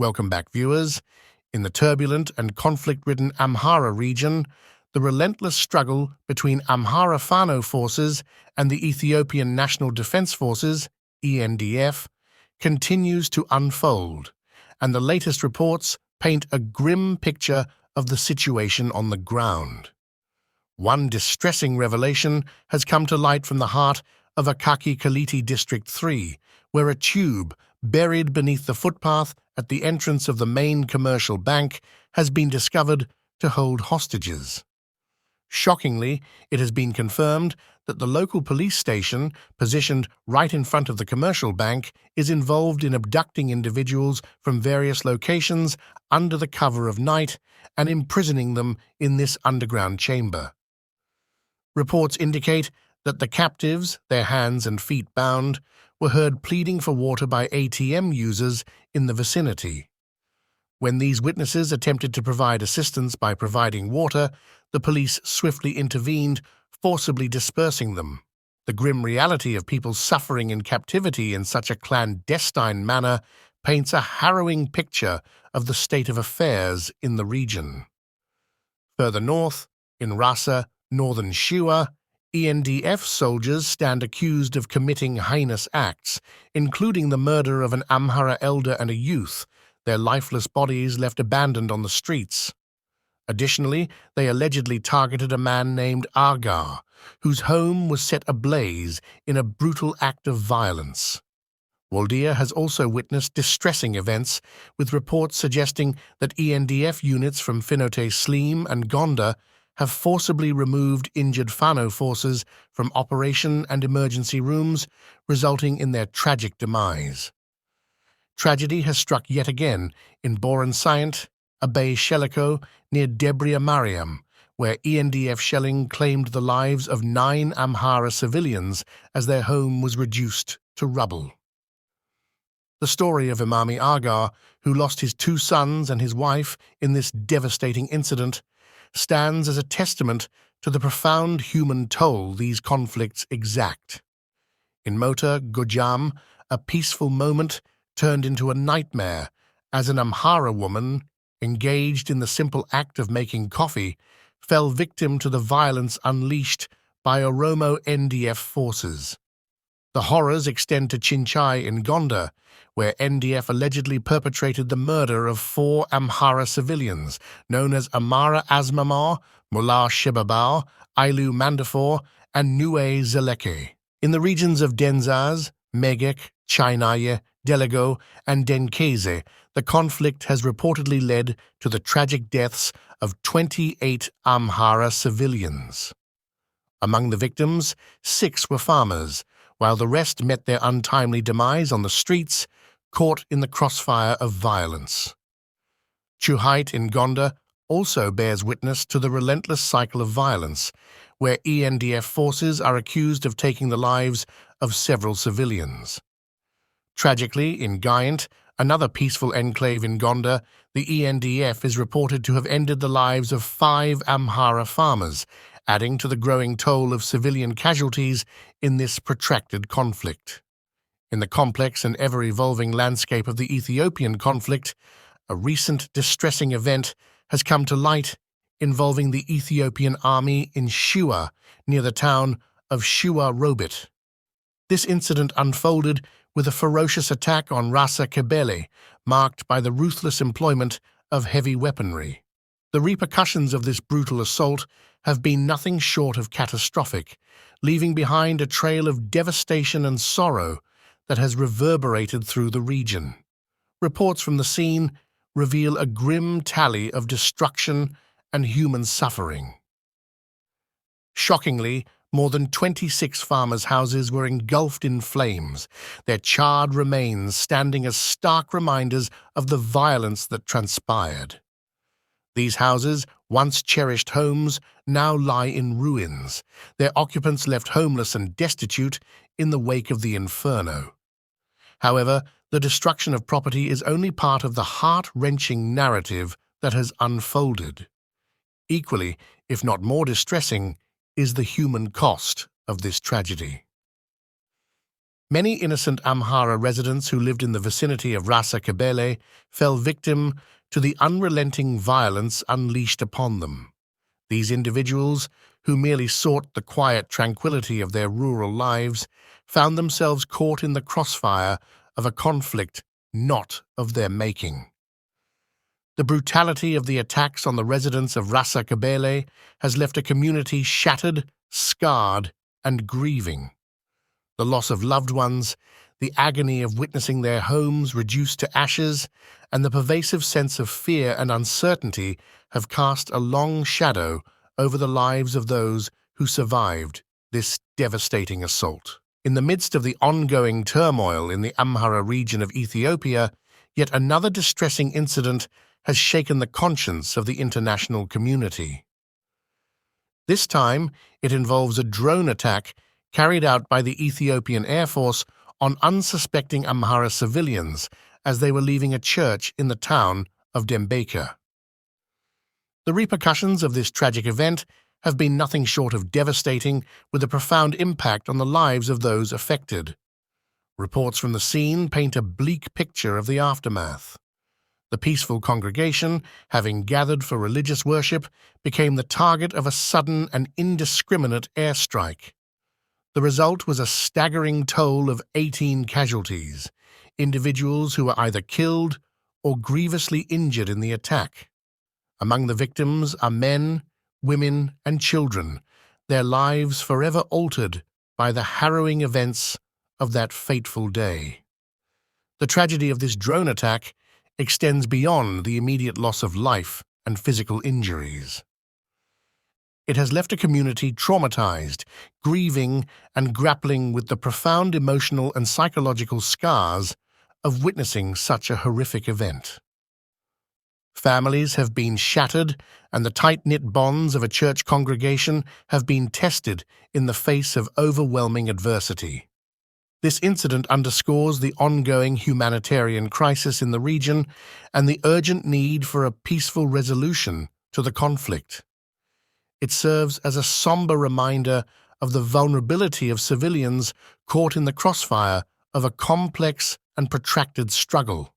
Welcome back, viewers. In the turbulent and conflict-ridden Amhara region, the relentless struggle between Amhara Fano forces and the Ethiopian National Defense Forces, ENDF, continues to unfold, and the latest reports paint a grim picture of the situation on the ground. One distressing revelation has come to light from the heart of Akaki Kaliti District 3, where a tube buried beneath the footpath at the entrance of the main commercial bank has been discovered to hold hostages. Shockingly, it has been confirmed that the local police station, positioned right in front of the commercial bank, is involved in abducting individuals from various locations under the cover of night and imprisoning them in this underground chamber. Reports indicate that the captives, their hands and feet bound, were heard pleading for water by ATM users in the vicinity. When these witnesses attempted to provide assistance by providing water, the police swiftly intervened, forcibly dispersing them. The grim reality of people suffering in captivity in such a clandestine manner paints a harrowing picture of the state of affairs in the region. Further north, in Rasa, northern Shua, ENDF soldiers stand accused of committing heinous acts, including the murder of an Amhara elder and a youth, their lifeless bodies left abandoned on the streets. Additionally, they allegedly targeted a man named Agar, whose home was set ablaze in a brutal act of violence. Waldia has also witnessed distressing events, with reports suggesting that ENDF units from Finote Sleem and Gonda have forcibly removed injured Fano forces from operation and emergency rooms, resulting in their tragic demise. Tragedy has struck yet again in Boran Sayant, Abay Sheliko, near Debria Mariam, where ENDF shelling claimed the lives of 9 Amhara civilians as their home was reduced to rubble. The story of Imami Agar, who lost his 2 sons and his wife in this devastating incident, stands as a testament to the profound human toll these conflicts exact. In Mota, Gojam, a peaceful moment turned into a nightmare as an Amhara woman, engaged in the simple act of making coffee, fell victim to the violence unleashed by Oromo NDF forces. The horrors extend to Chinchai in Gonda, where NDF allegedly perpetrated the murder of 4 Amhara civilians, known as Amara Asmamar, Mullah Shebabao, Ailu Mandafor, and Nue Zeleke. In the regions of Denzaz, Megek, Chainaye, Delego, and Denkeze, the conflict has reportedly led to the tragic deaths of 28 Amhara civilians. Among the victims, 6 were farmers, while the rest met their untimely demise on the streets, caught in the crossfire of violence. Chuhait in Gonda also bears witness to the relentless cycle of violence, where ENDF forces are accused of taking the lives of several civilians. Tragically, in Gayant, another peaceful enclave in Gonda, the ENDF is reported to have ended the lives of 5 Amhara farmers, adding to the growing toll of civilian casualties in this protracted conflict. In the complex and ever-evolving landscape of the Ethiopian conflict, a recent distressing event has come to light involving the Ethiopian army in Shua, near the town of Shua Robit. This incident unfolded with a ferocious attack on Rasa Kebele, marked by the ruthless employment of heavy weaponry. The repercussions of this brutal assault have been nothing short of catastrophic, leaving behind a trail of devastation and sorrow that has reverberated through the region. Reports from the scene reveal a grim tally of destruction and human suffering. Shockingly, more than 26 farmers' houses were engulfed in flames, their charred remains standing as stark reminders of the violence that transpired. These houses, once cherished homes, now lie in ruins, their occupants left homeless and destitute in the wake of the inferno. However, the destruction of property is only part of the heart-wrenching narrative that has unfolded. Equally, if not more distressing, is the human cost of this tragedy. Many innocent Amhara residents who lived in the vicinity of Rasa Kebele fell victim to the unrelenting violence unleashed upon them. These individuals, who merely sought the quiet tranquility of their rural lives, found themselves caught in the crossfire of a conflict not of their making. The brutality of the attacks on the residents of Rasa Kebele has left a community shattered, scarred, and grieving. The loss of loved ones, the agony of witnessing their homes reduced to ashes, and the pervasive sense of fear and uncertainty have cast a long shadow over the lives of those who survived this devastating assault. In the midst of the ongoing turmoil in the Amhara region of Ethiopia, yet another distressing incident has shaken the conscience of the international community. This time, it involves a drone attack carried out by the Ethiopian Air Force on unsuspecting Amhara civilians as they were leaving a church in the town of Dembaker. The repercussions of this tragic event have been nothing short of devastating, with a profound impact on the lives of those affected. Reports from the scene paint a bleak picture of the aftermath. The peaceful congregation, having gathered for religious worship, became the target of a sudden and indiscriminate airstrike. The result was a staggering toll of 18 casualties, individuals who were either killed or grievously injured in the attack. Among the victims are men, women, and children, their lives forever altered by the harrowing events of that fateful day. The tragedy of this drone attack extends beyond the immediate loss of life and physical injuries. It has left a community traumatized, grieving, and grappling with the profound emotional and psychological scars of witnessing such a horrific event. Families have been shattered, and the tight-knit bonds of a church congregation have been tested in the face of overwhelming adversity. This incident underscores the ongoing humanitarian crisis in the region and the urgent need for a peaceful resolution to the conflict. It serves as a somber reminder of the vulnerability of civilians caught in the crossfire of a complex and protracted struggle.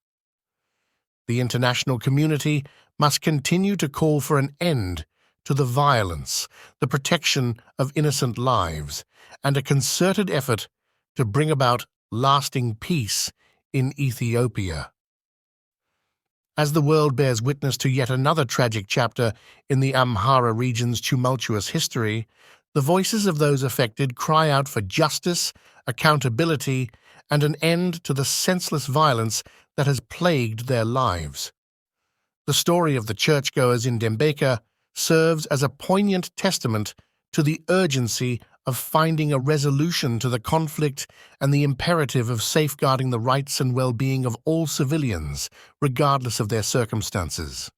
The international community must continue to call for an end to the violence, the protection of innocent lives, and a concerted effort to bring about lasting peace in Ethiopia. As the world bears witness to yet another tragic chapter in the Amhara region's tumultuous history, the voices of those affected cry out for justice, accountability, and an end to the senseless violence that has plagued their lives. The story of the churchgoers in Dembaker serves as a poignant testament to the urgency of finding a resolution to the conflict and the imperative of safeguarding the rights and well-being of all civilians, regardless of their circumstances.